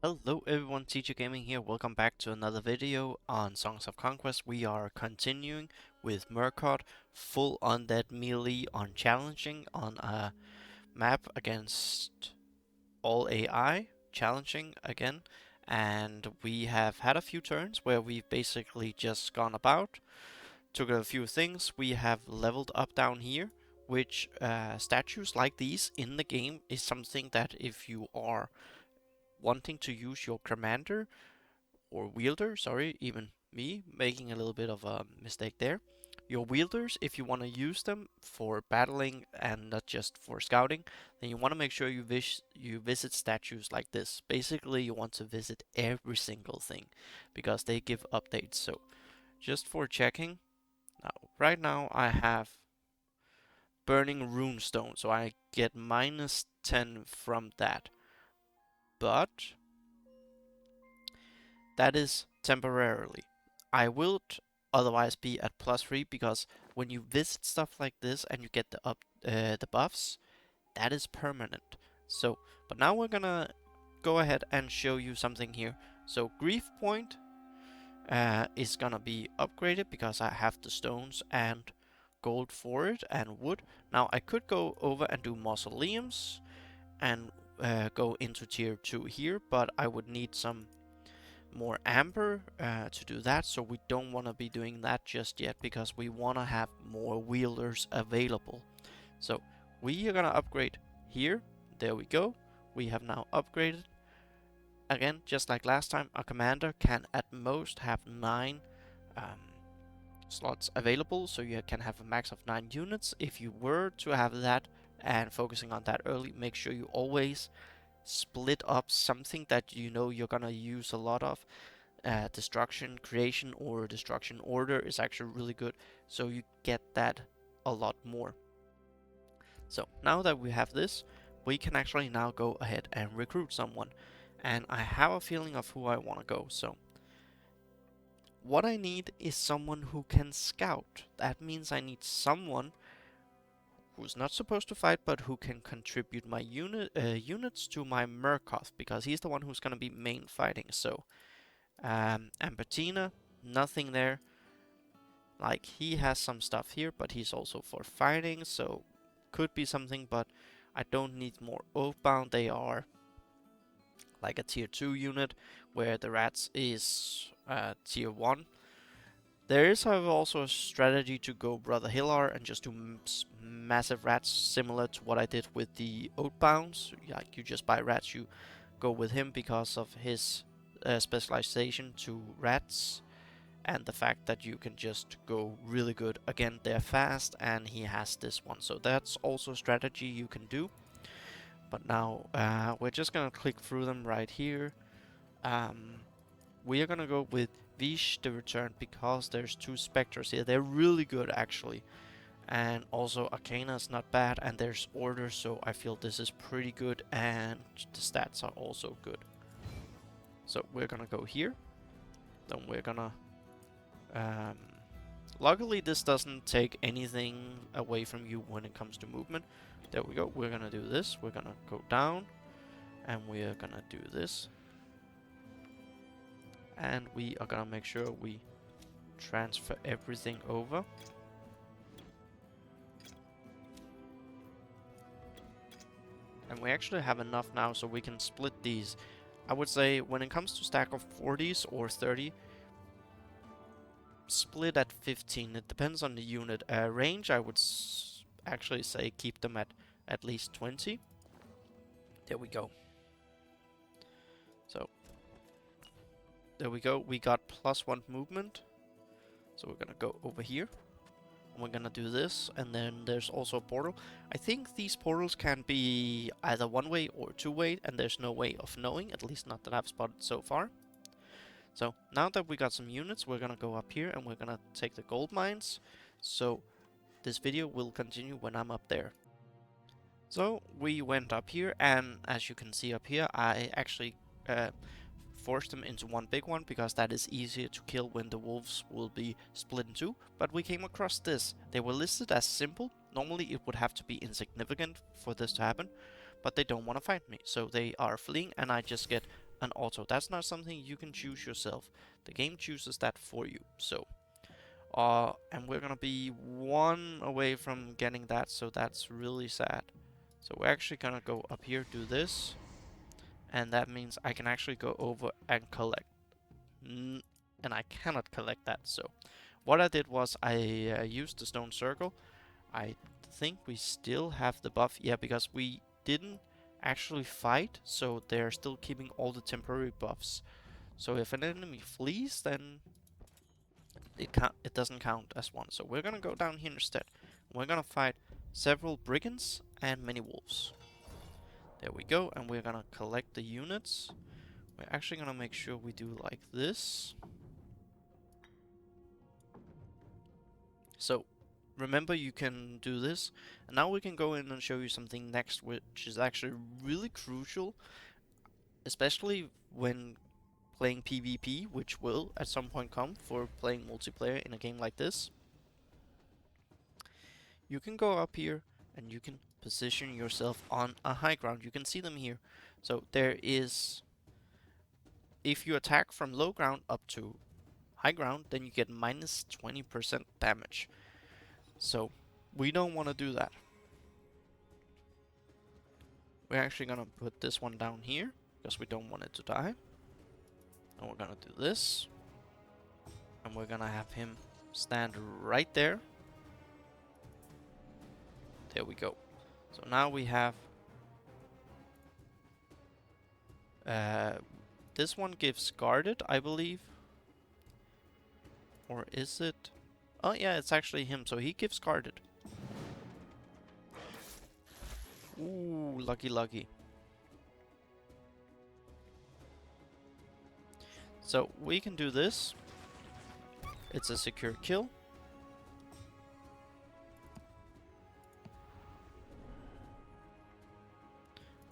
Hello everyone, Teacher Gaming here. Welcome back to another video on Songs of Conquest. We are continuing with Murkot, full undead melee on challenging on a map against all AI, challenging again. And we have had a few turns where we've basically just gone about, took a few things. We have leveled up down here, which statues like these in the game is something that if you are wanting to use your commander or wielder, sorry, even me making a little bit of a mistake there. Your wielders, if you want to use them for battling and not just for scouting, then you want to make sure you visit statues like this. Basically, you want to visit every single thing because they give updates. So, just for checking, right now I have burning runestone, so I get -10 from that. But that is temporarily. I will otherwise be at +3 because when you visit stuff like this and you get the buffs, that is permanent. So, but now we're gonna go ahead and show you something here. So grief point is gonna be upgraded because I have the stones and gold for it and wood. Now I could go over and do mausoleums and go into tier 2 here, but I would need some more amber to do that, so we don't want to be doing that just yet because we want to have more wielders available. So we are gonna upgrade here. There we go. We have now upgraded. Again, just like last time, a commander can at most have 9 slots available, so you can have a max of 9 units. If you were to have that and focusing on that early, make sure you always split up something that you know you're gonna use a lot of. Destruction creation or destruction order is actually really good, so you get that a lot more. So now that we have this, we can actually now go ahead and recruit someone, and I have a feeling of who I want to go. So what I need is someone who can scout. That means I need someone who's not supposed to fight, but who can contribute my units to my Murkoth, because he's the one who's going to be main fighting. So, Ambertina, nothing there. Like, he has some stuff here, but he's also for fighting, so could be something, but I don't need more Oathbound. They are like a tier 2 unit, where the rats is tier 1. There is, however, also a strategy to go Brother Hillar and just do massive rats, similar to what I did with the Oathbounds. Like, you just buy rats, you go with him because of his specialization to rats, and the fact that you can just go really good. Again, they're fast, and he has this one, so that's also a strategy you can do. But now, we're just gonna click through them right here. We are gonna go with Vish the Return because there's 2 Spectres here. They're really good actually. And also Arcana is not bad, and there's Order, so I feel this is pretty good, and the stats are also good. So we're gonna go here. Then we're gonna... luckily this doesn't take anything away from you when it comes to movement. There we go. We're gonna do this. We're gonna go down, and we're gonna do this. And we are gonna make sure we transfer everything over. And we actually have enough now, so we can split these. I would say when it comes to stack of 40s or 30, split at 15. It depends on the unit. Range, I would actually say keep them at least 20. There we go. So there we go. We got +1 movement. So we're gonna go over here. And we're gonna do this. And then there's also a portal. I think these portals can be either one-way or two-way. And there's no way of knowing. At least not that I've spotted so far. So now that we got some units, we're gonna go up here. And we're gonna take the gold mines. So this video will continue when I'm up there. So we went up here. And as you can see up here, I actually... force them into one big one because that is easier to kill when the wolves will be split in 2. But we came across this. They were listed as simple. Normally it would have to be insignificant for this to happen, but they don't want to fight me, so they are fleeing, and I just get an auto. That's not something you can choose yourself. The game chooses that for you. So, and we're gonna be one away from getting that, so that's really sad. So we're actually gonna go up here, do this, and that means I can actually go over and collect. And I cannot collect that, so what I did was I used the stone circle. I think we still have the buff, yeah, because we didn't actually fight, so they're still keeping all the temporary buffs. So if an enemy flees, then it doesn't count as one. So we're gonna go down here instead. We're gonna fight several brigands and many wolves. There we go, and we're gonna collect the units. We're actually gonna make sure we do like this. So remember, you can do this, and now we can go in and show you something next, which is actually really crucial, especially when playing PvP, which will at some point come for playing multiplayer in a game like this. You can go up here and you can position yourself on a high ground. You can see them here. So there is, if you attack from low ground up to high ground, then you get minus 20% damage. So we don't want to do that. We're actually gonna put this one down here because we don't want it to die. And we're gonna do this. And we're gonna have him stand right there. There we go. So now we have this one gives guarded, I believe. Or is it? Oh yeah, it's actually him, so he gives guarded. Ooh, lucky lucky. So we can do this. It's a secure kill.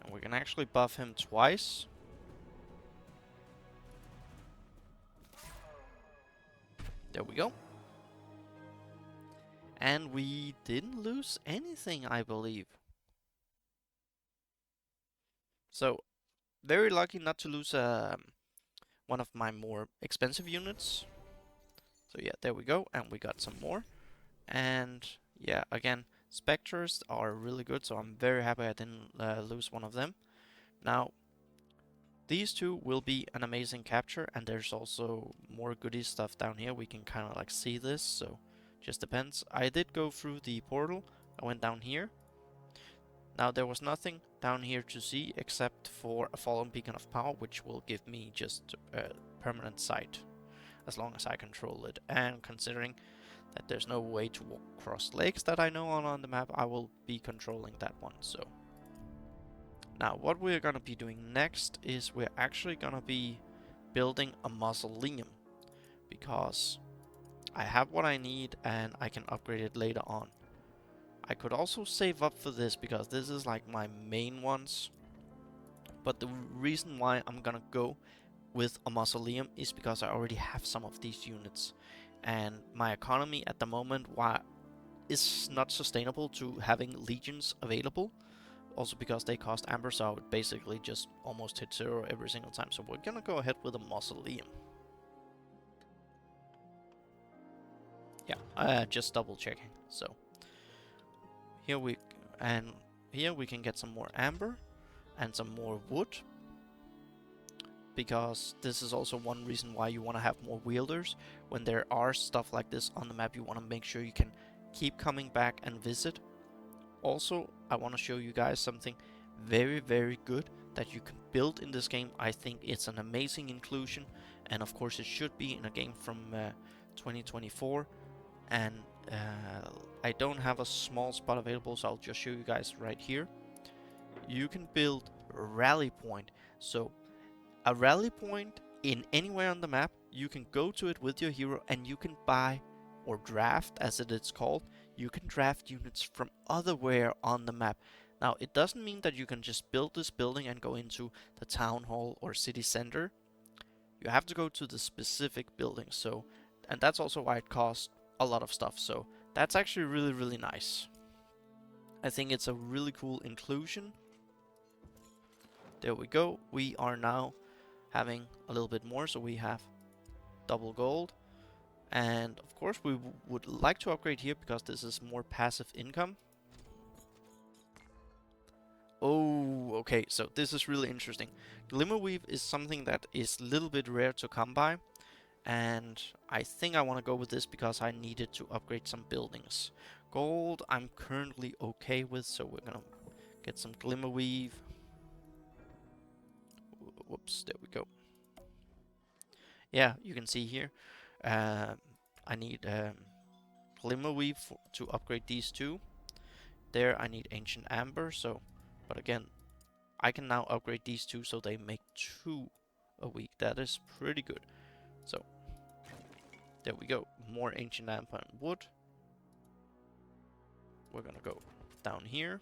And we can actually buff him twice. There we go. And we didn't lose anything, I believe. So, very lucky not to lose one of my more expensive units. So yeah, there we go, and we got some more. And yeah, again, Spectres are really good, so I'm very happy I didn't lose one of them. Now, these two will be an amazing capture, and there's also more goodie stuff down here. We can kind of like see this, so just depends. I did go through the portal. I went down here. Now, there was nothing down here to see except for a fallen beacon of power, which will give me just permanent sight as long as I control it. And considering that there's no way to walk across lakes that I know on the map, I will be controlling that one. So now what we're gonna be doing next is we're actually gonna be building a mausoleum, because I have what I need and I can upgrade it later on. I could also save up for this because this is like my main ones, but the reason why I'm gonna go with a mausoleum is because I already have some of these units, and my economy at the moment is not sustainable to having legions available. Also because they cost amber, so I would basically just almost hit 0 every single time. So we're gonna go ahead with a mausoleum. Yeah, just double checking. So here we can get some more amber and some more wood, because this is also one reason why you want to have more wielders. When there are stuff like this on the map, you want to make sure you can keep coming back and visit. Also, I want to show you guys something very, very good that you can build in this game. I think it's an amazing inclusion, and of course it should be in a game from 2024. And I don't have a small spot available, so I'll just show you guys right here. You can build a rally point. So a rally point in anywhere on the map, you can go to it with your hero and you can buy, or draft as it is called, you can draft units from otherwhere on the map. Now, it doesn't mean that you can just build this building and go into the town hall or city center. You have to go to the specific building, so, and that's also why it costs a lot of stuff, so that's actually really, really nice. I think it's a really cool inclusion. There we go. We are now having a little bit more, so we have double gold. And of course we would like to upgrade here because this is more passive income. Oh, okay, so this is really interesting. Glimmerweave is something that is a little bit rare to come by, and I think I want to go with this because I needed to upgrade some buildings. Gold I'm currently okay with, so we're gonna get some Glimmerweave. Whoops, there we go. Yeah, you can see here, I need Glimmerweave to upgrade these two. There I need Ancient Amber, so, but again, I can now upgrade these two so they make 2 a week. That is pretty good. So, there we go. More Ancient Amber and wood. We're gonna go down here.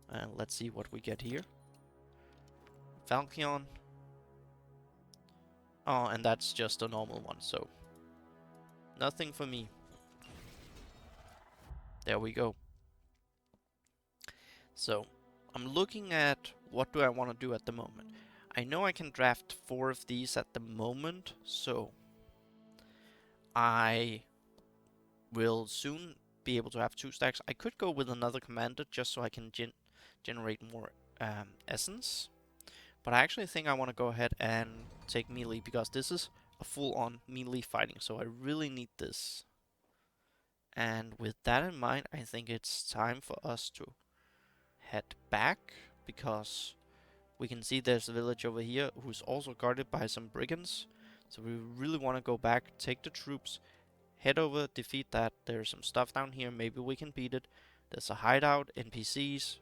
And let's see what we get here. Falchion. Oh, and that's just a normal one, so nothing for me. There we go. So, I'm looking at what do I want to do at the moment. I know I can draft 4 of these at the moment, so I will soon be able to have 2 stacks. I could go with another commander just so I can generate more essence. But I actually think I want to go ahead and take melee because this is a full-on melee fighting, so I really need this. And with that in mind, I think it's time for us to head back because we can see there's a village over here who's also guarded by some brigands. So we really want to go back, take the troops, head over, defeat that. There's some stuff down here, maybe we can beat it. There's a hideout, NPCs.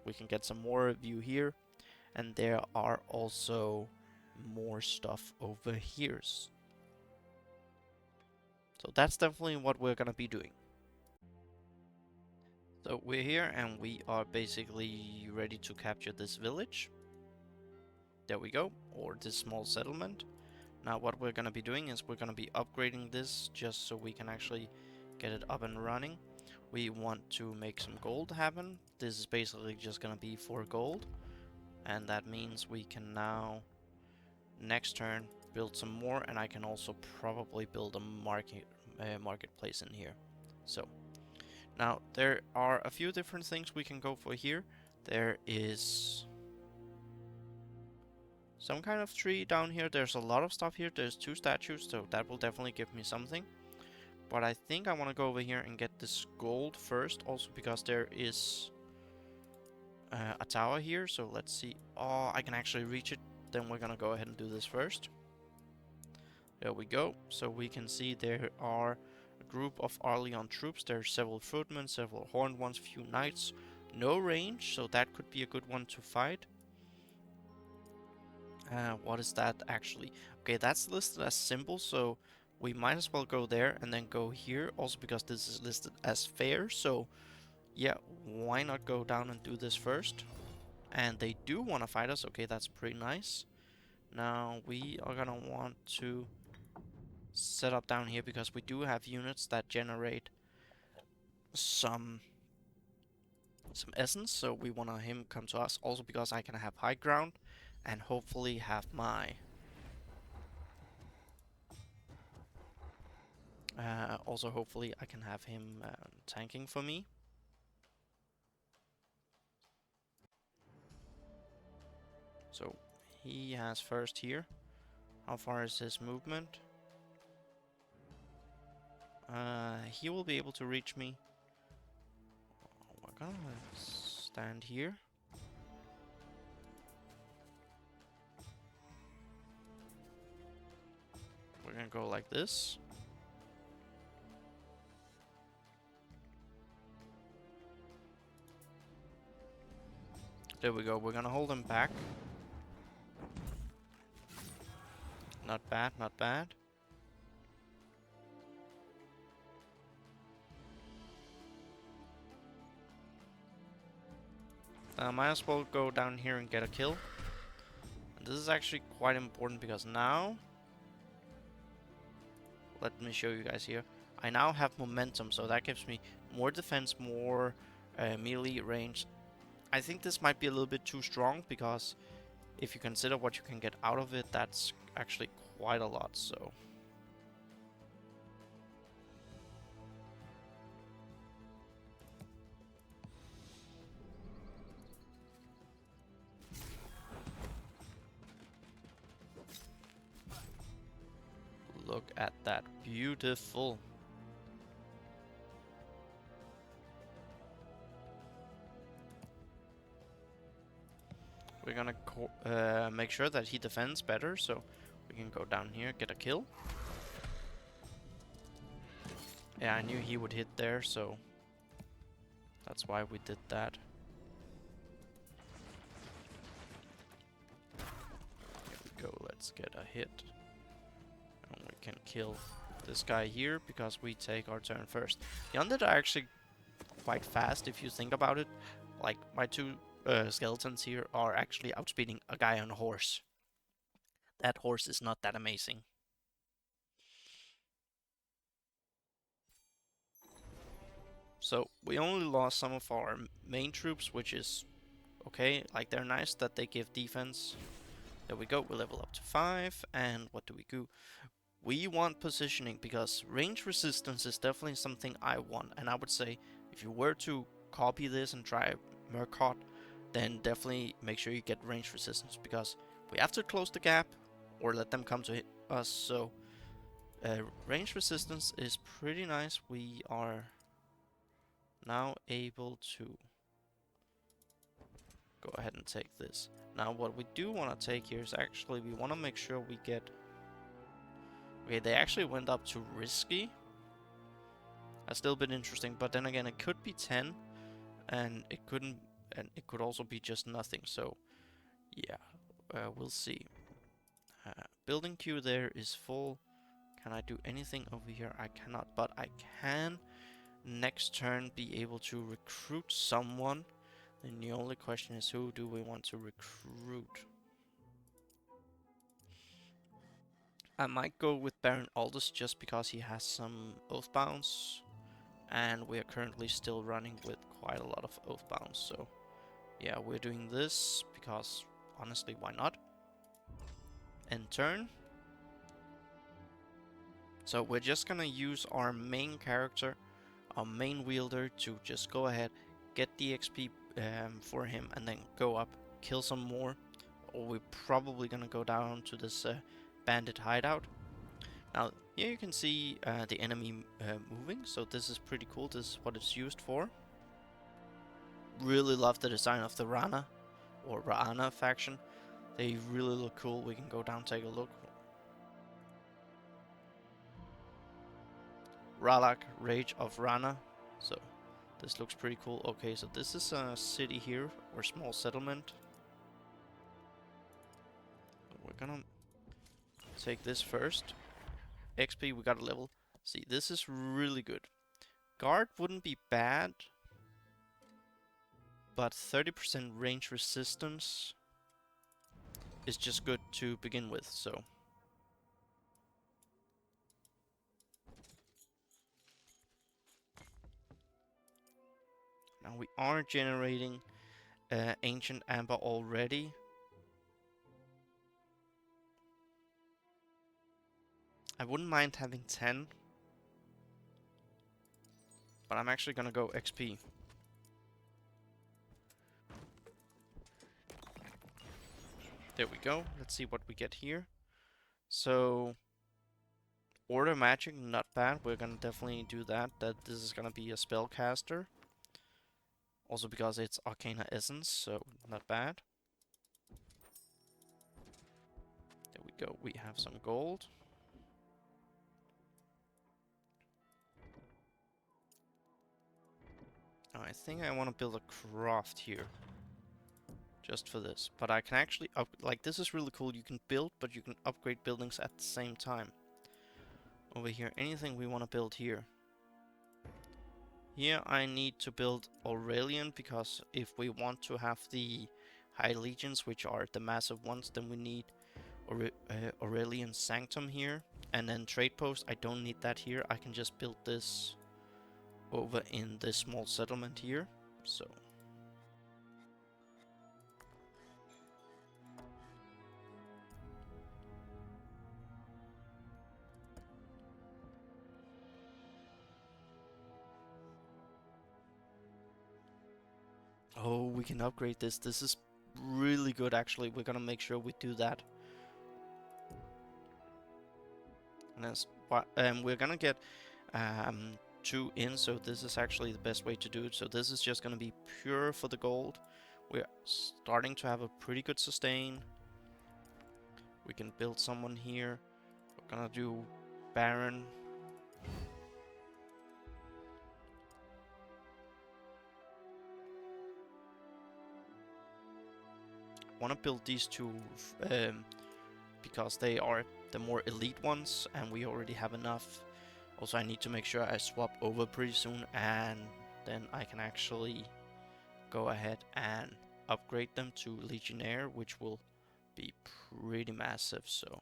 We can get some more view here. And there are also more stuff over here. So that's definitely what we're gonna be doing. So we're here and we are basically ready to capture this village. There we go, or this small settlement. Now what we're gonna be doing is we're gonna be upgrading this just so we can actually get it up and running. We want to make some gold happen. This is basically just gonna be for gold. And that means we can now, next turn, build some more, and I can also probably build a marketplace in here. So, now there are a few different things we can go for here. There is some kind of tree down here. There's a lot of stuff here. There's 2 statues, so that will definitely give me something. But I think I want to go over here and get this gold first, also because there is a tower here. So let's see. Oh, I can actually reach it. Then we're gonna go ahead and do this first. There we go. So we can see there are a group of Arleon troops. There are several footmen, several horned ones, few knights. No range, so that could be a good one to fight. What is that actually? Okay, that's listed as simple, so we might as well go there and then go here. Also because this is listed as fair, so yeah, why not go down and do this first? And they do want to fight us. Okay, that's pretty nice. Now we are gonna want to set up down here because we do have units that generate some essence, so we want him come to us. Also because I can have high ground and hopefully have my also hopefully I can have him tanking for me. So he has first here. How far is his movement? He will be able to reach me. We're gonna stand here. We're gonna go like this. There we go. We're gonna hold him back. Not bad, not bad. Might as well go down here and get a kill. And this is actually quite important because now, let me show you guys here. I now have momentum, so that gives me more defense, more melee range. I think this might be a little bit too strong because if you consider what you can get out of it, that's actually quite a lot, so... Look at that. Beautiful. We're gonna make sure that he defends better, so we can go down here, get a kill. Yeah, I knew he would hit there, so that's why we did that. Here we go, let's get a hit. And we can kill this guy here, because we take our turn first. The Undead are actually quite fast, if you think about it. Like, my two skeletons here are actually outspeeding a guy on a horse. That horse is not that amazing. So, we only lost some of our main troops, which is okay. Like, they're nice that they give defense. There we go, we level up to 5, and what do we do? We want positioning, because range resistance is definitely something I want, and I would say, if you were to copy this and try Murkoff, then definitely make sure you get range resistance, because we have to close the gap, or let them come to hit us, so range resistance is pretty nice. We are now able to go ahead and take this. Now what we do want to take here is actually we want to make sure we get... Okay, they actually went up to risky. That's still a bit interesting, but then again it could be 10 and it couldn't, and it could also be just nothing, so yeah, we'll see. Building queue there is full. Can I do anything over here? I cannot, but I can next turn be able to recruit someone. Then the only question is, who do we want to recruit? I might go with Baron Aldous just because he has some Oathbounds, and we are currently still running with quite a lot of Oathbounds, so yeah, we're doing this because honestly, why not? End turn. So we're just gonna use our main character, our main wielder, to just go ahead, get the XP for him, and then go up, kill some more. Or we're probably gonna go down to this bandit hideout. Now here you can see the enemy moving, so this is pretty cool. This is what it's used for. Really love the design of the Rana or Ra'ana faction. They really look cool. We can go down, take a look. Ralak, Rage of Rana. So this looks pretty cool. Okay, so this is a city here, or small settlement. We're gonna take this first. XP, we got a level. See, this is really good. Guard wouldn't be bad, but 30% range resistance is just good to begin with, so. Now we are generating Ancient Amber already. I wouldn't mind having 10, but I'm actually gonna go XP. There we go. Let's see what we get here. So, Order Magic, not bad. We're gonna definitely do that. This is gonna be a spellcaster. Also because it's Arcana Essence, so not bad. There we go. We have some gold. Now I think I want to build a craft here. Just for this. But I can actually like, this is really cool. You can build, but you can upgrade buildings at the same time. Over here, anything we want to build here. Here I need to build Aurelian, because if we want to have the High Legions, which are the massive ones, then we need Aurelian Sanctum here. And then Trade Post, I don't need that here. I can just build this over in this small settlement here. So Oh, we can upgrade this. This is really good, actually. We're gonna make sure we do that. And we're gonna get 2 in, so this is actually the best way to do it. So this is just gonna be pure for the gold. We're starting to have a pretty good sustain. We can build someone here. We're gonna do Baron. Want to build these two because they are the more elite ones, and we already have enough. Also, I need to make sure I swap over pretty soon, and then I can actually go ahead and upgrade them to Legionnaire, which will be pretty massive. So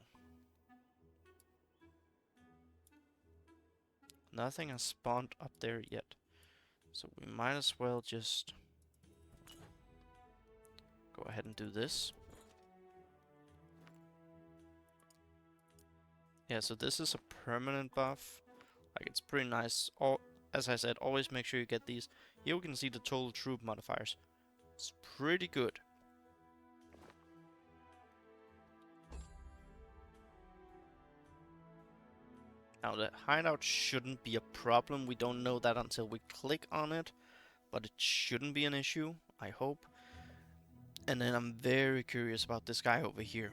nothing has spawned up there yet, so we might as well just go ahead and do this. Yeah, so this is a permanent buff. Like, it's pretty nice. As I said, always make sure you get these. Here we can see the total troop modifiers. It's pretty good. Now, the hideout shouldn't be a problem. We don't know that until we click on it, but it shouldn't be an issue, I hope. And then I'm very curious about this guy over here.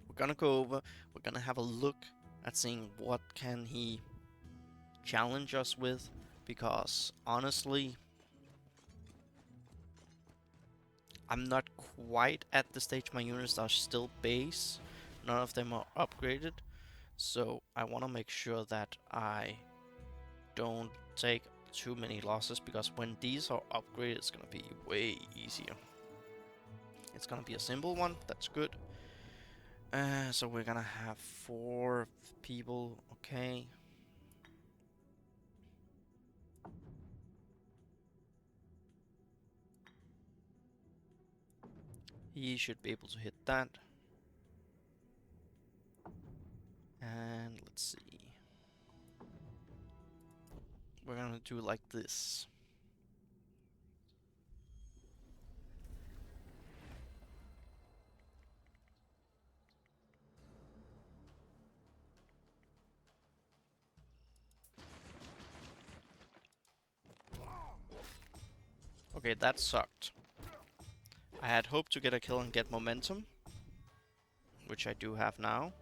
We're gonna go over, we're gonna have a look at seeing what can he challenge us with, because honestly, I'm not quite at the stage my units are still base. None of them are upgraded. So I want to make sure that I don't take too many losses, because when these are upgraded, it's going to be way easier. It's going to be a simple one. That's good. So we're going to have 4 people. Okay. He should be able to hit that. And let's see. We're going to do it like this. Okay, that sucked. I had hoped to get a kill and get momentum, which I do have now.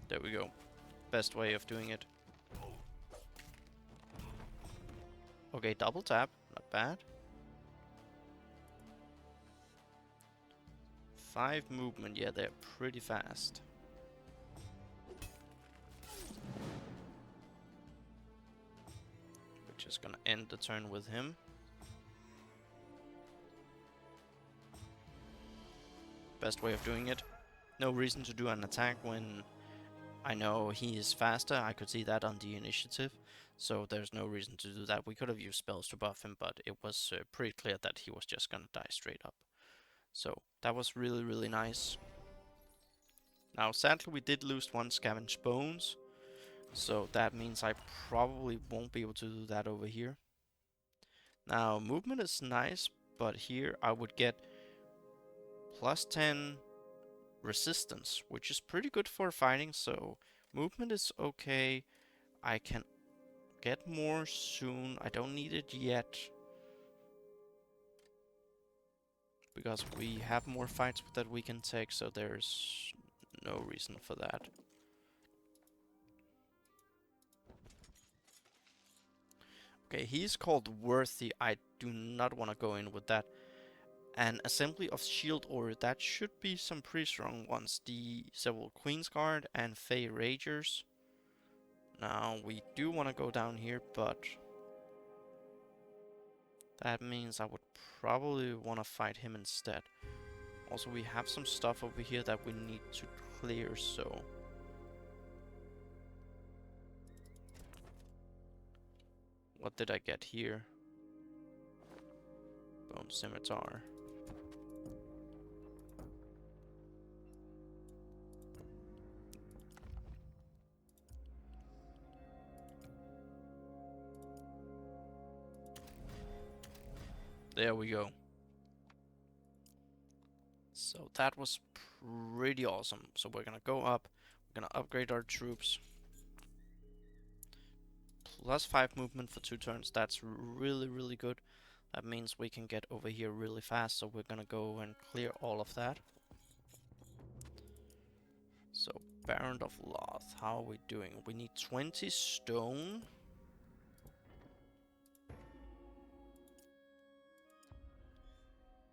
There we go. Best way of doing it. Okay, double tap. Not bad. 5 movement. Yeah, they're pretty fast. We're just gonna end the turn with him. Best way of doing it. No reason to do an attack when I know he is faster. I could see that on the initiative. So there's no reason to do that. We could have used spells to buff him, but it was pretty clear that he was just gonna die straight up. So that was really, really nice. Now, sadly, we did lose 1 Scavenged Bones. So that means I probably won't be able to do that over here. Now, movement is nice, but here I would get plus 10 resistance, which is pretty good for fighting, so movement is okay. I can get more soon. I don't need it yet, because we have more fights that we can take, so there's no reason for that. Okay, he's called Worthy. I do not want to go in with that. An assembly of shield order, that should be some pretty strong ones. The several Queensguard and Fey Ragers. Now, we do want to go down here, but that means I would probably want to fight him instead. Also, we have some stuff over here that we need to clear, so... What did I get here? Bone Scimitar. There we go. So that was pretty awesome. So we're gonna go up, we're gonna upgrade our troops. +5 movement for 2 turns, that's really good. That means we can get over here really fast, so we're gonna go and clear all of that. So, Barony of Loth, how are we doing? We need 20 stone.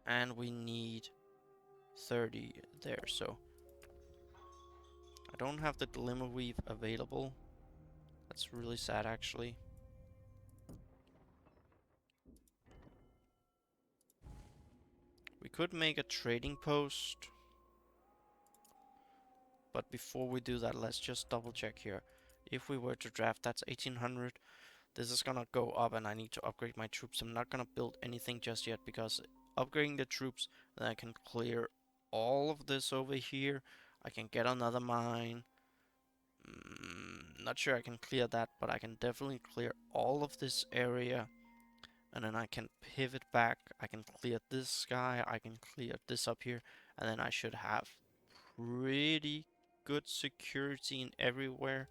And we need 30 there, so I don't have the Glimmer Weave available. That's really sad, actually. We could make a trading post, but before we do that, let's just double check here. If we were to draft, that's 1800. This is gonna go up and I need to upgrade my troops. I'm not gonna build anything just yet because upgrading the troops, then I can clear all of this over here. I can get another mine. Not sure I can clear that, but I can definitely clear all of this area. And then I can pivot back. I can clear this guy. I can clear this up here. And then I should have pretty good security in everywhere.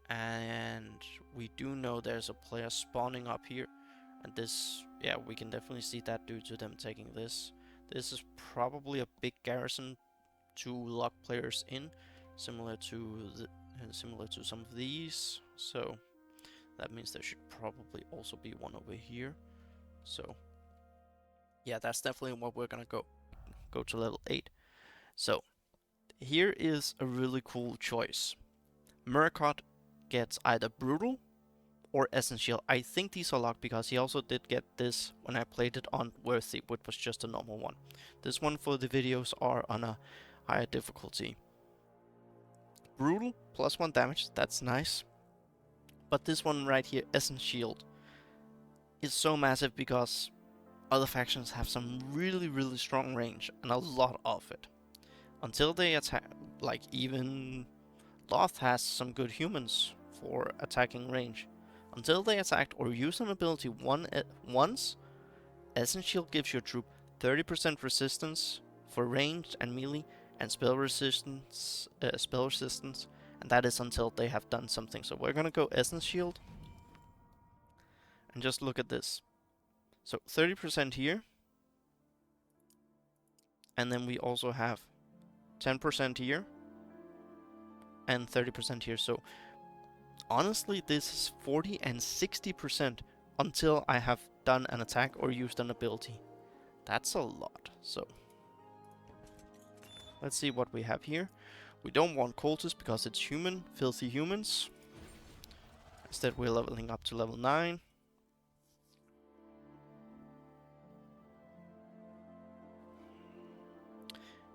And we do know there's a player spawning up here. And this, yeah, we can definitely see that due to them taking this. This is probably a big garrison to lock players in, similar to some of these. So that means there should probably also be one over here. So yeah, that's definitely what we're gonna go to level 8. So here is a really cool choice. Murkot gets either Brutal or Essential. I think these are locked because he also did get this when I played it on Worthy, which was just a normal one. This one for the videos are on a higher difficulty. Brutal, +1 damage, that's nice. But this one right here, Essence Shield, is so massive because other factions have some really strong range and a lot of it. Until they attack, like even Loth has some good humans for attacking range. Until they attacked or use an ability once, Essence Shield gives your troop 30% resistance for ranged and melee and spell resistance, and that is until they have done something. So we're gonna go Essence Shield and just look at this. So 30% here, and then we also have 10% here and 30% here. So honestly, this is 40 and 60% until I have done an attack or used an ability. That's a lot. So let's see what we have here. We don't want cultists because it's human, filthy humans. Instead, we're leveling up to level 9.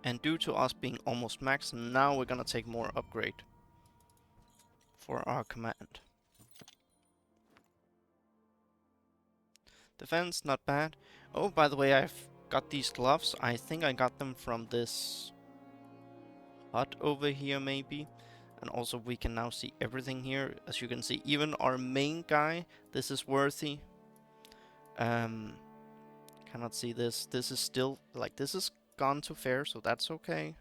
And due to us being almost max, now we're gonna take more upgrade for our command. Defense, not bad. Oh, by the way, I've got these gloves. I think I got them from this hut over here, maybe. And also we can now see everything here. As you can see, even our main guy, this is worthy. Cannot see this. This is still, like, this is gone to fair, so that's okay.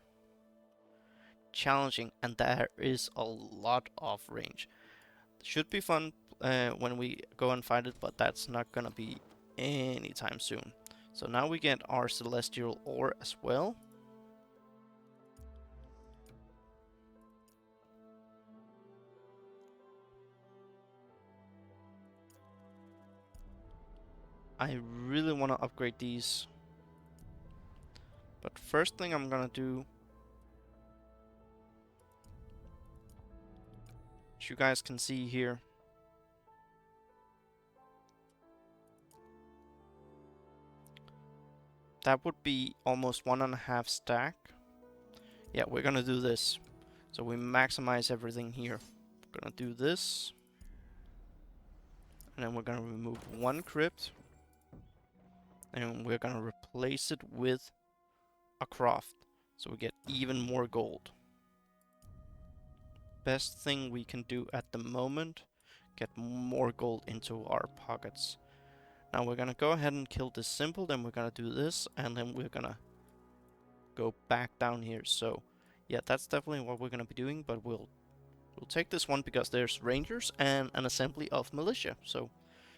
Challenging, and there is a lot of range. Should be fun when we go and fight it, but that's not gonna be anytime soon. So now we get our celestial ore as well. I really want to upgrade these. But first thing I'm gonna do, as you guys can see here, that would be almost 1.5 stack. Yeah, we're gonna do this. So we maximize everything here. We're gonna do this. And then we're gonna remove 1 crypt. And we're gonna replace it with a croft. So we get even more gold. Best thing we can do at the moment, get more gold into our pockets. Now we're gonna go ahead and kill this simple, then we're gonna do this, and then we're gonna go back down here. So yeah, that's definitely what we're gonna be doing, but we'll take this one because there's rangers and an assembly of militia, so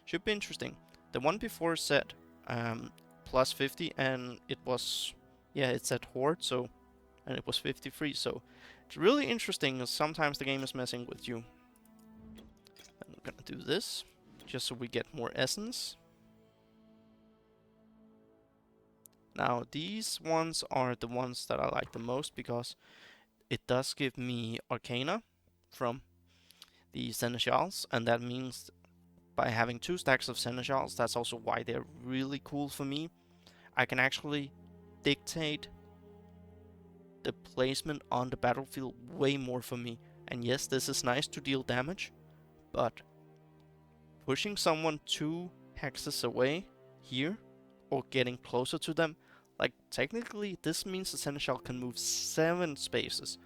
should be interesting. The one before said plus 50, and it was, yeah, it said horde, so, and it was 53, so it's really interesting. Sometimes the game is messing with you. And we're gonna do this just so we get more essence. Now these ones are the ones that I like the most because it does give me Arcana from the Seneschals, and that means by having 2 stacks of Seneschals, that's also why they're really cool for me. I can actually dictate the placement on the battlefield way more for me. And yes, this is nice to deal damage, but pushing someone 2 hexes away here, or getting closer to them, like technically this means the Seneschal can move 7 spaces.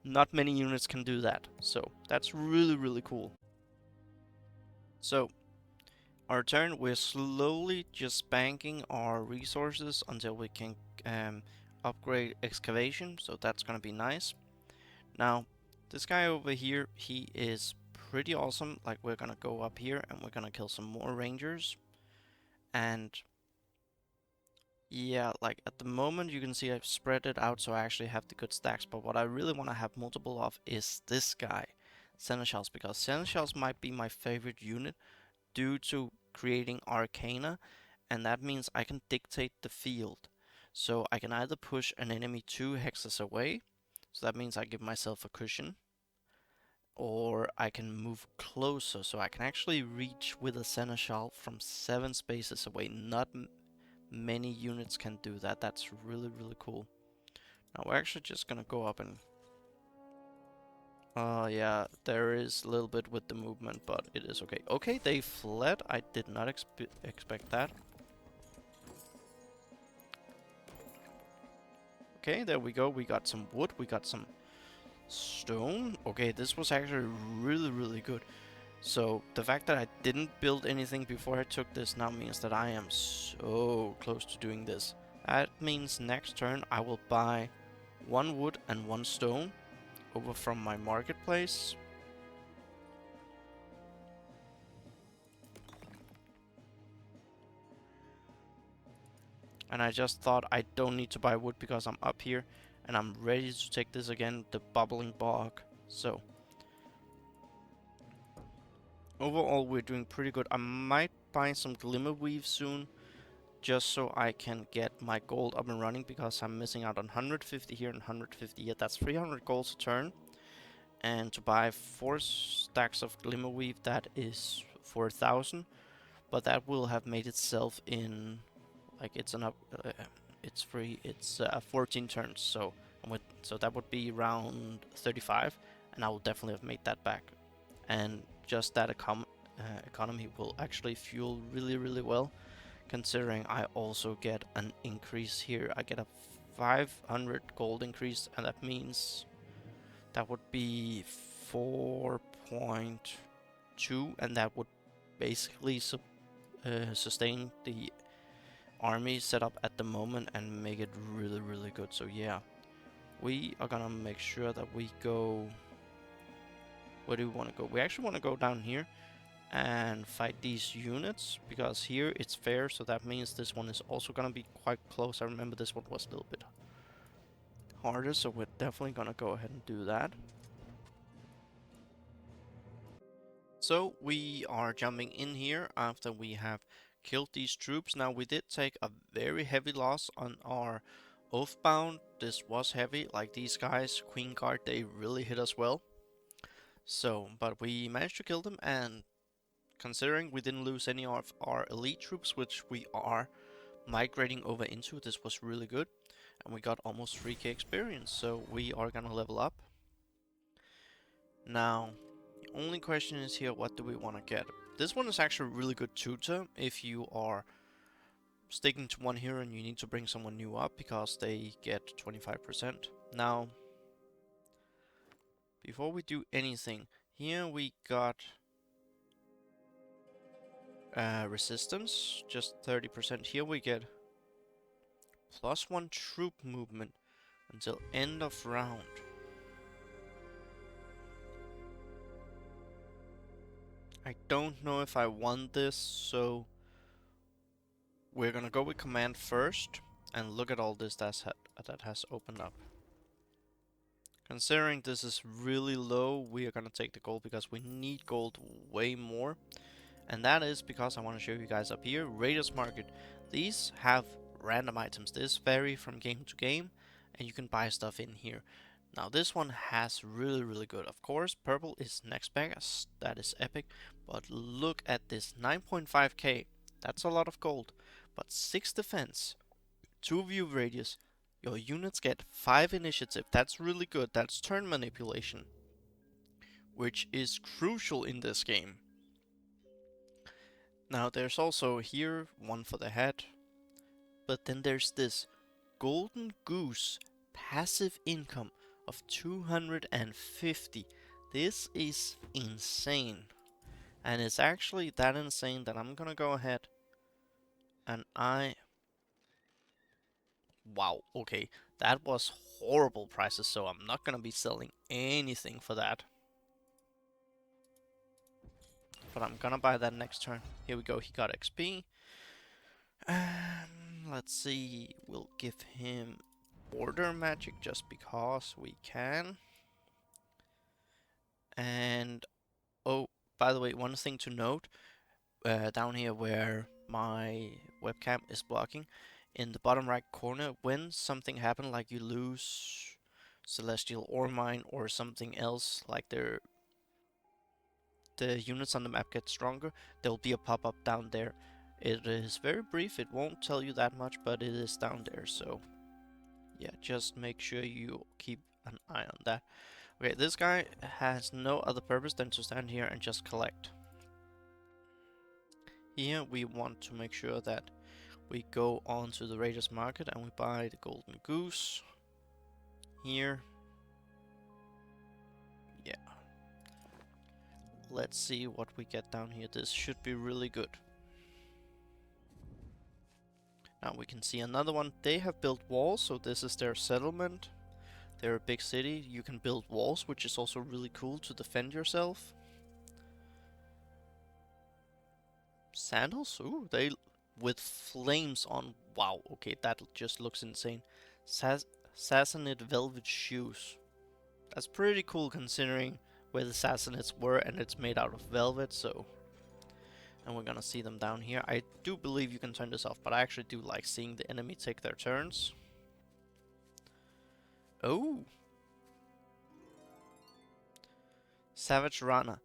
Not many units can do that, so that's really cool. So our turn, we're slowly just banking our resources until we can upgrade excavation, so that's gonna be nice. Now, this guy over here, he is pretty awesome. Like, we're gonna go up here and we're gonna kill some more rangers. And yeah, like at the moment you can see I've spread it out so I actually have the good stacks, but what I really want to have multiple of is this guy, Seneschals, because Seneschals might be my favorite unit due to creating Arcana, and that means I can dictate the field. So I can either push an enemy 2 hexes away, so that means I give myself a cushion, or I can move closer, so I can actually reach with a Seneschal from 7 spaces away. Not many units can do that. That's really cool. Now we're actually just gonna go up and yeah, there is a little bit with the movement, but it is okay. Okay, they fled. I did not expect that. Okay, there we go. We got some wood. We got some stone. Okay, this was actually really good. So the fact that I didn't build anything before I took this now means that I am so close to doing this. That means next turn I will buy 1 wood and 1 stone over from my marketplace. And I just thought I don't need to buy wood because I'm up here and I'm ready to take this again, the bubbling bog. So overall we're doing pretty good. I might buy some glimmer weave soon, just so I can get my gold up and running, because I'm missing out on 150 here and 150 here. That's 300 golds a turn. And to buy 4 stacks of Glimmerweave, that is 4,000. But that will have made itself in, like, it's it's free. It's 14 turns. So that would be around 35, and I will definitely have made that back. And just that economy will actually fuel really well, considering I also get an increase here. I get a 500 gold increase, and that means that would be 4.2, and that would basically sustain the army set up at the moment and make it really good. So yeah, we are gonna make sure that we go. Where do we want to go? We actually want to go down here and fight these units, because here it's fair, so that means this one is also gonna be quite close. I remember this one was a little bit harder, so we're definitely gonna go ahead and do that. So we are jumping in here after we have killed these troops. Now we did take a very heavy loss on our Oathbound. This was heavy, like these guys, Queen Guard, they really hit us well. So, but we managed to kill them, and considering we didn't lose any of our elite troops, which we are migrating over into, this was really good. And we got almost 3k experience, so we are gonna level up. Now, the only question is here, what do we want to get? This one is actually a really good tutor if you are sticking to one hero and you need to bring someone new up, because they get 25%. Now, before we do anything, here we got resistance, just 30%. Here we get +1 troop movement until end of round. I don't know if I want this, so we're gonna go with command first and look at all this that has opened up. Considering this is really low, we are gonna take the gold because we need gold way more. And that is because I want to show you guys up here, Raiders Market. These have random items. This vary from game to game, and you can buy stuff in here. Now this one has really good. Of course, purple is next best. That is epic. But look at this, 9.5k. That's a lot of gold. But 6 defense, 2 view radius. Your units get 5 initiative. That's really good. That's turn manipulation, which is crucial in this game. Now there's also here one for the head, but then there's this golden goose passive income of 250. This is insane, and it's actually that insane that I'm gonna go ahead and wow, okay, that was horrible prices, so I'm not gonna be selling anything for that. But I'm gonna buy that next turn. Here we go, he got XP. Let's see, we'll give him order magic just because we can. And oh, by the way, one thing to note, down here where my webcam is blocking, in the bottom right corner, when something happens, like you lose Celestial Ore Mine or something else, like the units on the map get stronger, there will be a pop-up down there. It is very brief, it won't tell you that much, but it is down there, so yeah, just make sure you keep an eye on that. Okay, this guy has no other purpose than to stand here and just collect. Here we want to make sure that we go on to the Raiders Market and we buy the golden goose. Here. Yeah. Let's see what we get down here. This should be really good. Now we can see another one. They have built walls, so this is their settlement. They're a big city. You can build walls, which is also really cool to defend yourself. Sandals? Ooh, they with flames on. Wow, okay, that just looks insane. Sassanid velvet shoes. That's pretty cool considering where the Sassanids were, and it's made out of velvet, so. And we're gonna see them down here. I do believe you can turn this off, but I actually do like seeing the enemy take their turns. Oh! Savage Rana.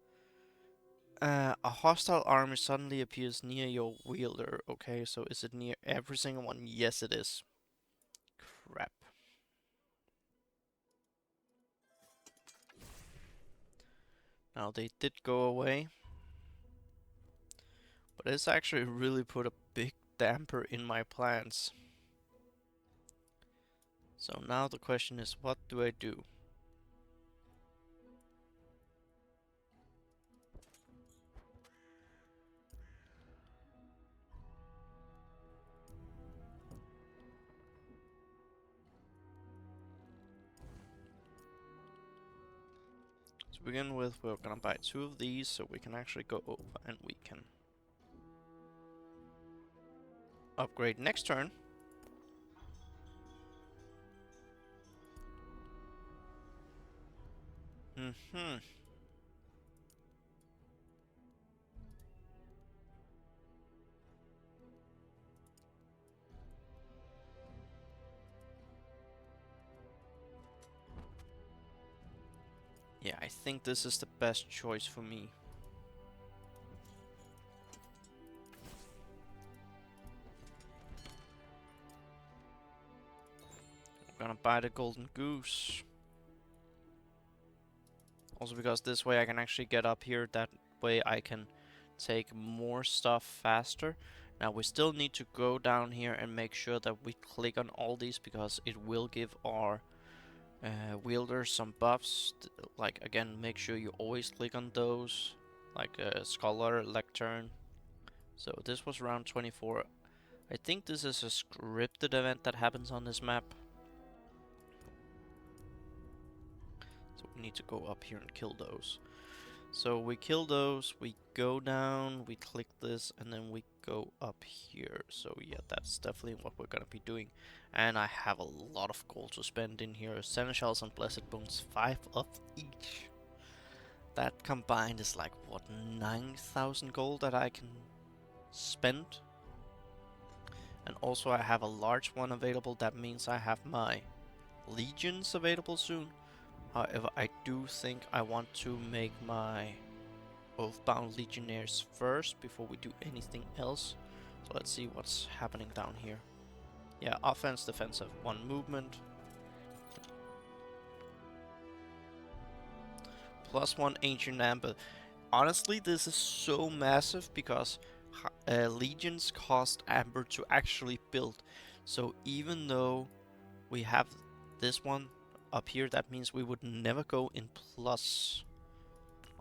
A hostile army suddenly appears near your wielder. Okay, so is it near every single one? Yes, it is. Crap. Now, they did go away. But it's actually really put a big damper in my plans. So now the question is, what do I do? To begin with, we're gonna buy 2 of these so we can actually go over and we can upgrade next turn. Yeah, I think this is the best choice for me. I'm gonna buy the golden goose. Also because this way I can actually get up here, that way I can take more stuff faster. Now we still need to go down here and make sure that we click on all these because it will give our wielders some buffs. Like again, make sure you always click on those, like Scholar, Lectern, So this was round 24. I think this is a scripted event that happens on this map. So we need to go up here and kill those. So we kill those, we go down, we click this, and then we go up here. So yeah, that's definitely what we're gonna be doing. And I have a lot of gold to spend in here. Seneschals and Blessed Bones, 5 of each. That combined is like, what, 9,000 gold that I can spend? And also I have a large one available. That means I have my legions available soon. However, I do think I want to make my Oathbound Legionnaires first before we do anything else. So let's see what's happening down here. Yeah, offense, defensive, 1 movement. +1 Ancient Amber. Honestly, this is so massive because legions cost amber to actually build. So even though we have this one up here, that means we would never go in plus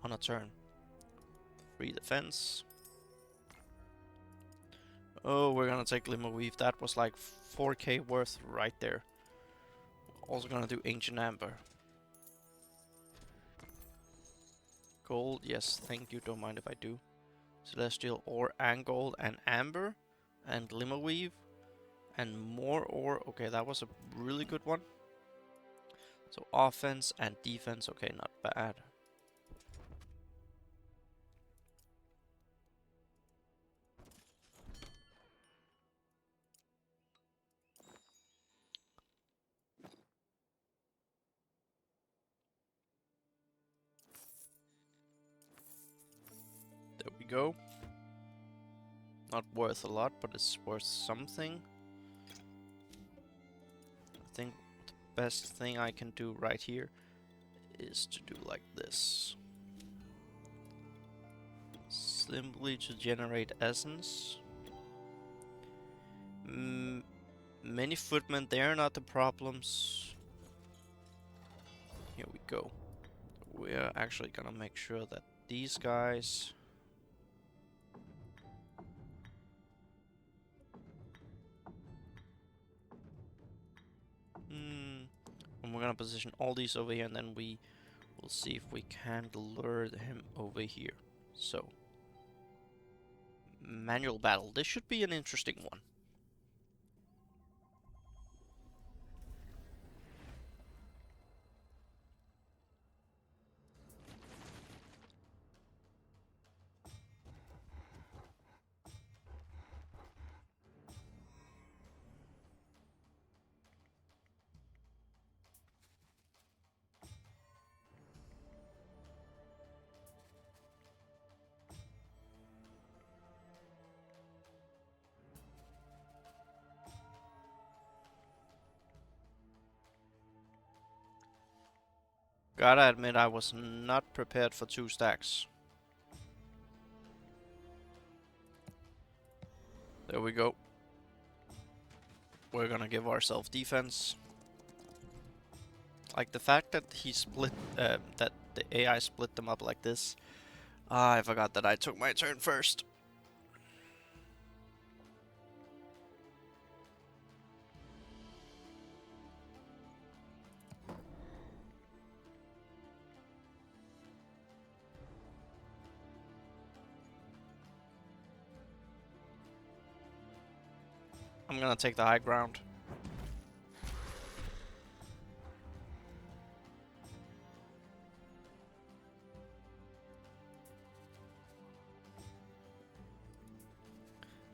on a turn. 3 defense. Oh, we're gonna take Glimmerweave. That was like 4k worth right there. Also gonna do Ancient Amber. Gold, yes, thank you, don't mind if I do. Celestial Ore and Gold and Amber and Glimmerweave and more ore. Okay, that was a really good one. So offense and defense, okay, not bad. There we go. Not worth a lot, but it's worth something. I think the best thing I can do right here is to do like this. Simply to generate essence. Many footmen, they're not the problems. Here we go. We're actually gonna make sure that these guys... and we're gonna position all these over here, and then we will see if we can lure him over here. So, manual battle. This should be an interesting one. Gotta admit, I was not prepared for 2 stacks. There we go. We're gonna give ourselves defense. Like the fact that he split, that the AI split them up like this. Ah, I forgot that I took my turn first. I'm gonna take the high ground.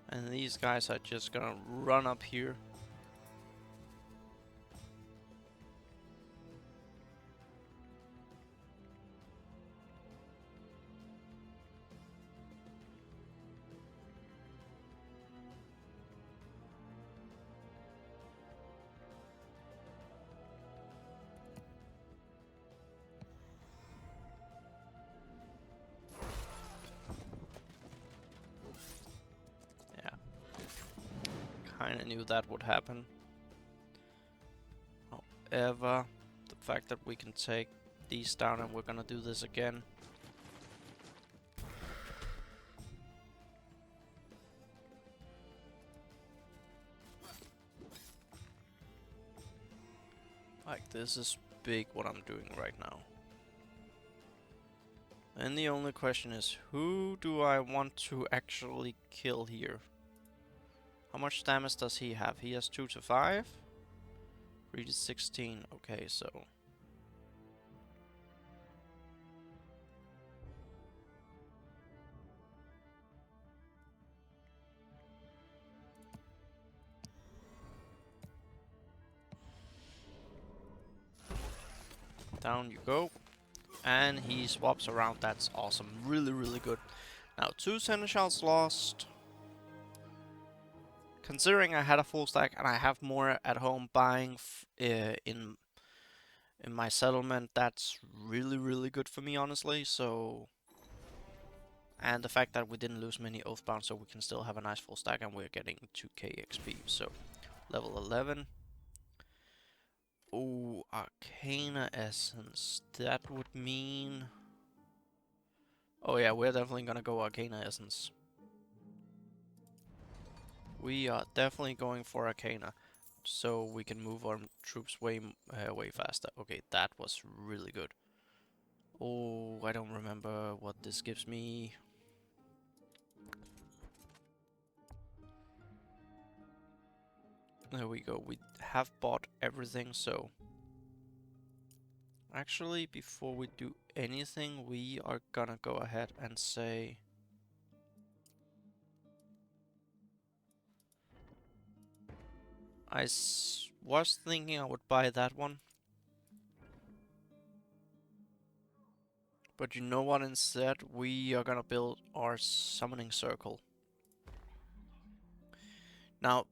And these guys are just gonna run up here. Kinda knew that would happen. However, the fact that we can take these down, and we're gonna do this again. This is big what I'm doing right now. And the only question is, who do I want to actually kill here? How much damage does he have? He has 2 to 5. 3 to 16. Okay, so... down you go. And he swaps around. That's awesome. Really, really good. Now, 2 Seneschals lost. Considering I had a full stack and I have more at home buying in my settlement, that's really, really good for me, honestly. So, and the fact that we didn't lose many Oathbound, so we can still have a nice full stack, and we're getting 2k XP. So, level 11. Oh, Arcana Essence. That would mean... Oh yeah, we're definitely gonna go Arcana Essence. We are definitely going for Arcana, so we can move our troops way faster. Okay, that was really good. Oh, I don't remember what this gives me. There we go. We have bought everything, so... Actually, before we do anything, we are gonna go ahead and say... was thinking I would buy that one. But you know what, instead? We are gonna build our summoning circle. Now,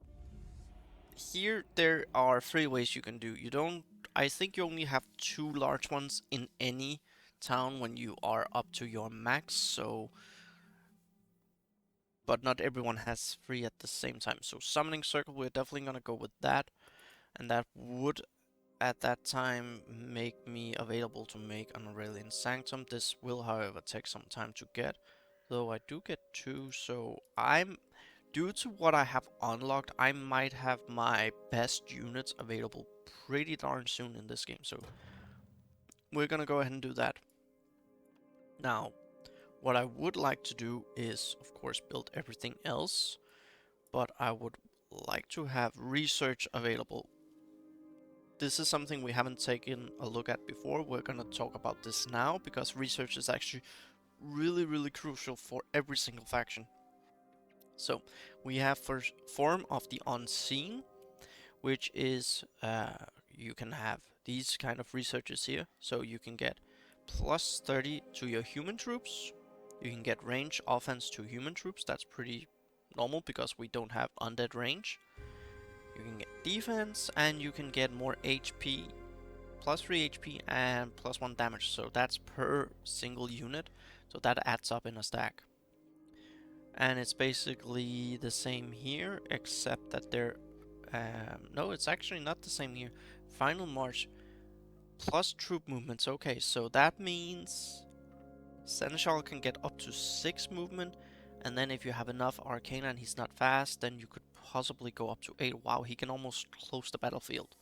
here there are 3 ways you can do. You don't... I think you only have 2 large ones in any town when you are up to your max, so... But not everyone has 3 at the same time. So summoning circle, we're definitely gonna go with that. And that would, at that time, make me available to make an Aurelian Sanctum. This will, however, take some time to get. Though I do get 2, so I'm... Due to what I have unlocked, I might have my best units available pretty darn soon in this game. So we're gonna go ahead and do that. Now, what I would like to do is, of course, build everything else. But I would like to have research available. This is something we haven't taken a look at before. We're gonna talk about this now, because research is actually really, really crucial for every single faction. So, we have first Form of the Unseen, which is, you can have these kind of researches here. So you can get plus 30 to your human troops. You can get range offense to human troops. That's pretty normal because we don't have undead range. You can get defense, and you can get more HP, plus 3 HP and plus 1 damage. So that's per single unit. So that adds up in a stack. And it's basically the same here, except that they're... no, it's actually not the same here. Final March plus troop movements. Okay, so that means Seneschal can get up to 6 movement. And then if you have enough Arcana and he's not fast, then you could possibly go up to 8. Wow, he can almost close the battlefield.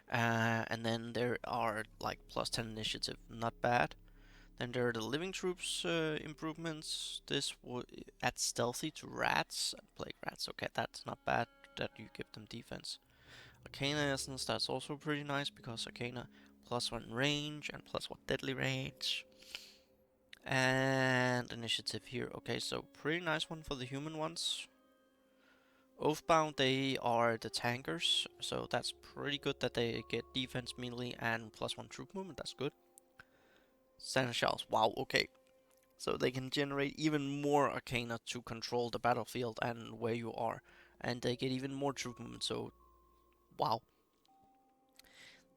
And then there are like plus 10 initiative. Not bad. Then there are the living troops improvements. This would add stealthy to rats and plague rats. Okay, that's not bad that you give them defense. Arcana Essence, that's also pretty nice because Arcana plus 1 range and plus 1 deadly range. And initiative here. Okay, so pretty nice one for the human ones. Oathbound, they are the tankers, so that's pretty good that they get defense, melee, and plus 1 troop movement. That's good. Seneschals, wow, okay. So they can generate even more Arcana to control the battlefield and where you are. And they get even more troop movement, so wow.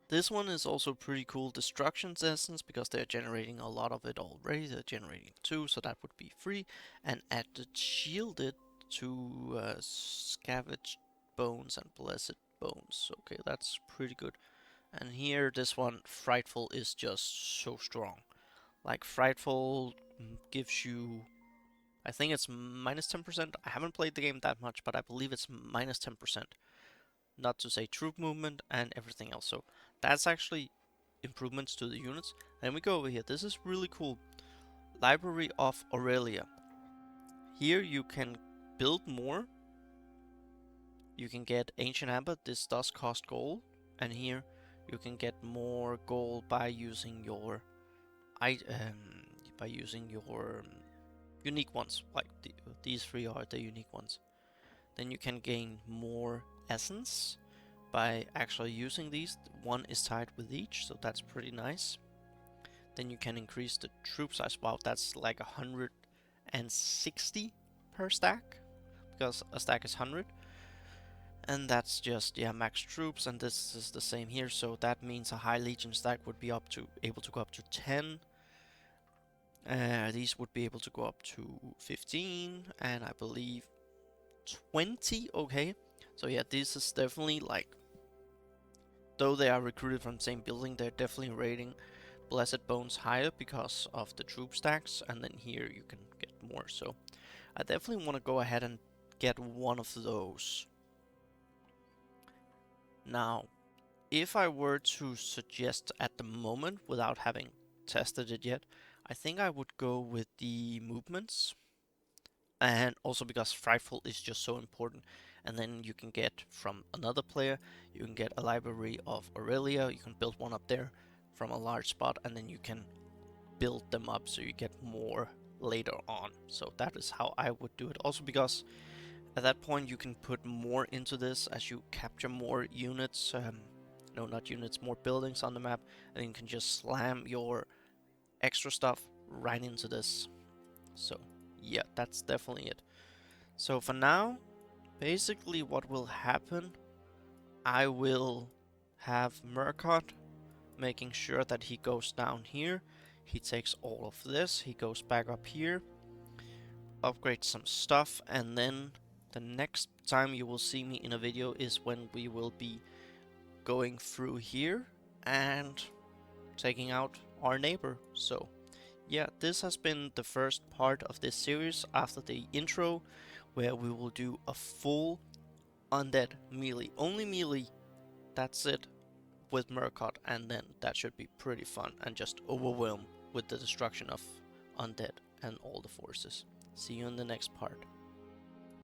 This one is also pretty cool. Destruction's Essence, because they're generating a lot of it already. They're generating 2, so that would be free. And added shielded to Scavenged Bones and Blessed Bones. Okay, that's pretty good. And here, this one, Frightful, is just so strong. Like, Frightful gives you... I think it's minus 10%. I haven't played the game that much, but I believe it's minus 10%. Not to say troop movement and everything else. So that's actually improvements to the units. And we go over here. This is really cool. Library of Aurelia. Here you can build more. You can get Ancient Amber. This does cost gold. And here you can get more gold by using your unique ones. Like these three are the unique ones. Then you can gain more essence by actually using these. One is tied with each, so that's pretty nice. Then you can increase the troop size. Wow, that's like 160 per stack, because a stack is 100. And that's just, yeah, max troops, and this is the same here, so that means a high legion stack would be able to go up to 10. These would be able to go up to 15, and I believe 20. Okay, so yeah, this is definitely like, though they are recruited from the same building, they're definitely rating Blessed Bones higher because of the troop stacks, and then here you can get more. So I definitely want to go ahead and get one of those. Now, if I were to suggest at the moment, without having tested it yet, I think I would go with the movements. And also because Frightful is just so important. And then you can get from another player, you can get a library of Aurelia, you can build one up there from a large spot, and then you can build them up so you get more later on. So that is how I would do it. Also because at that point you can put more into this as you capture more units, no, not units, more buildings on the map, and you can just slam your extra stuff right into this. So yeah, that's definitely it. So for now, basically what will happen, I will have Murkot making sure that he goes down here. He takes all of this, he goes back up here, upgrades some stuff, and then the next time you will see me in a video is when we will be going through here and taking out our neighbor. So yeah, this has been the first part of this series after the intro, where we will do a full undead melee. Only melee, that's it, with Murkot, and then that should be pretty fun and just overwhelm with the destruction of undead and all the forces. See you in the next part.